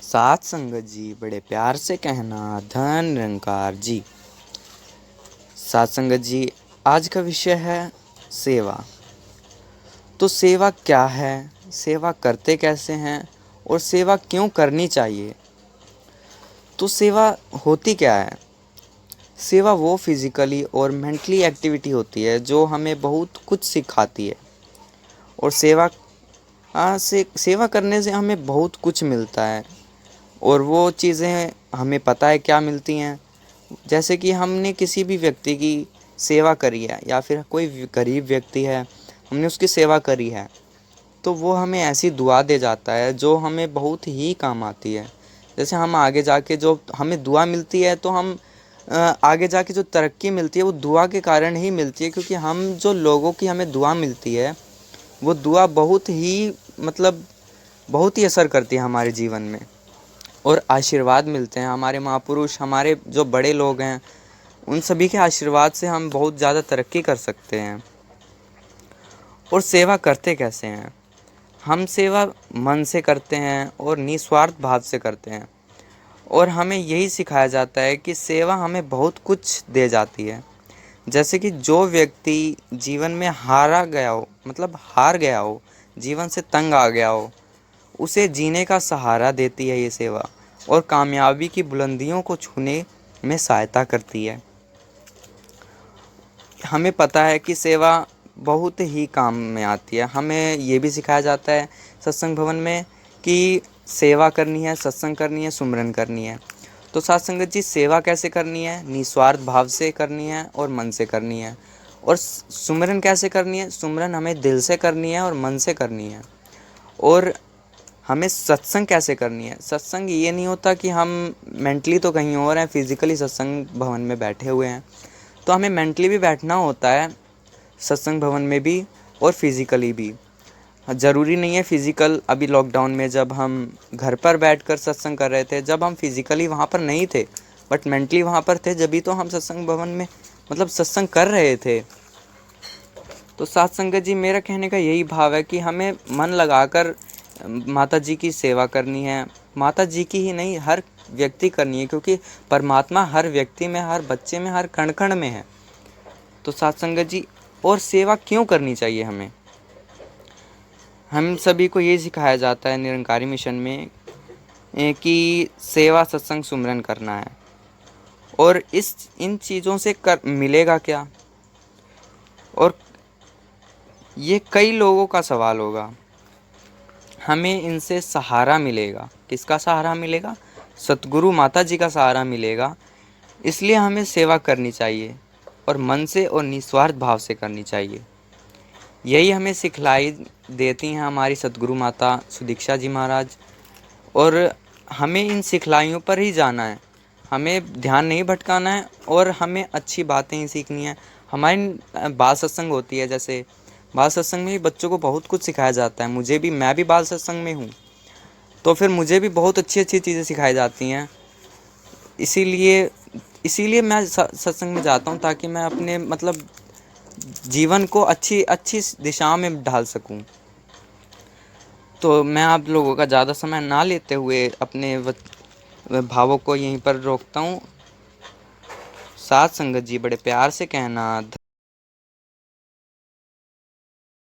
सात संगत जी बड़े प्यार से कहना धन निरंकार जी। सात संगत जी, आज का विषय है सेवा। तो सेवा क्या है, सेवा करते कैसे हैं और सेवा क्यों करनी चाहिए। तो सेवा होती क्या है। सेवा वो फिज़िकली और मेंटली एक्टिविटी होती है जो हमें बहुत कुछ सिखाती है। और सेवा करने से हमें बहुत कुछ मिलता है। और वो चीज़ें हमें पता है क्या मिलती हैं। जैसे कि हमने किसी भी व्यक्ति की सेवा करी है या फिर कोई गरीब व्यक्ति है, हमने उसकी सेवा करी है, तो वो हमें ऐसी दुआ दे जाता है जो हमें बहुत ही काम आती है। जैसे हम आगे जाके जो हमें दुआ मिलती है, तो हम आगे जाके जो तरक्की मिलती है वो दुआ के कारण ही मिलती है। क्योंकि हम जो लोगों की हमें दुआ मिलती है, वो दुआ बहुत ही असर करती है हमारे जीवन में। और आशीर्वाद मिलते हैं हमारे महापुरुष, हमारे जो बड़े लोग हैं, उन सभी के आशीर्वाद से हम बहुत ज़्यादा तरक्की कर सकते हैं। और सेवा करते कैसे हैं। हम सेवा मन से करते हैं और निस्वार्थ भाव से करते हैं। और हमें यही सिखाया जाता है कि सेवा हमें बहुत कुछ दे जाती है। जैसे कि जो व्यक्ति जीवन में हार गया हो, जीवन से तंग आ गया हो, उसे जीने का सहारा देती है ये सेवा। और कामयाबी की बुलंदियों को छूने में सहायता करती है। हमें पता है कि सेवा बहुत ही काम में आती है। हमें ये भी सिखाया जाता है सत्संग भवन में कि सेवा करनी है, सत्संग करनी है, सुमिरन करनी है। तो साथ संगत जी, सेवा कैसे करनी है, निस्वार्थ भाव से करनी है और मन से करनी है। और सुमिरन कैसे करनी है, सुमिरन हमें दिल से करनी है और मन से करनी है। और हमें सत्संग कैसे करनी है। सत्संग ये नहीं होता कि हम मेंटली तो कहीं और हैं, फिज़िकली सत्संग भवन में बैठे हुए हैं। तो हमें मेंटली भी बैठना होता है सत्संग भवन में भी और फिज़िकली भी। ज़रूरी नहीं है फिज़िकल। अभी लॉकडाउन में जब हम घर पर बैठकर सत्संग कर रहे थे, जब हम फिज़िकली वहाँ पर नहीं थे बट मेंटली वहाँ पर थे, जब भी तो हम सत्संग भवन में सत्संग कर रहे थे। तो साथ संगत जी, मेरा कहने का यही भाव है कि हमें मन लगाकर माता जी की सेवा करनी है। माता जी की ही नहीं, हर व्यक्ति करनी है। क्योंकि परमात्मा हर व्यक्ति में, हर बच्चे में, हर कण कण में है। तो साथ संगत जी, और सेवा क्यों करनी चाहिए हमें। हम सभी को ये सिखाया जाता है निरंकारी मिशन में कि सेवा, सत्संग, सुमिरन करना है। और इन चीज़ों से मिलेगा क्या। और ये कई लोगों का सवाल होगा। हमें इनसे सहारा मिलेगा। किसका सहारा मिलेगा। सतगुरु माता जी का सहारा मिलेगा। इसलिए हमें सेवा करनी चाहिए और मन से और निस्वार्थ भाव से करनी चाहिए। यही हमें सिखलाई देती हैं हमारी सतगुरु माता सुदीक्षा जी महाराज। और हमें इन सिखलाइयों पर ही जाना है। हमें ध्यान नहीं भटकाना है और हमें अच्छी बातें ही सीखनी है। हमारी बाल सत्संग होती है, जैसे बाल सत्संग में भी बच्चों को बहुत कुछ सिखाया जाता है। मैं भी बाल सत्संग में हूँ, तो फिर मुझे भी बहुत अच्छी अच्छी चीज़ें सिखाई जाती हैं। इसीलिए मैं सत्संग में जाता हूँ, ताकि मैं अपने जीवन को अच्छी अच्छी दिशा में ढाल सकूँ। तो मैं आप लोगों का ज़्यादा समय ना लेते हुए अपने भावों को यहीं पर रोकता हूँ। साथ संगत जी, बड़े प्यार से कहना।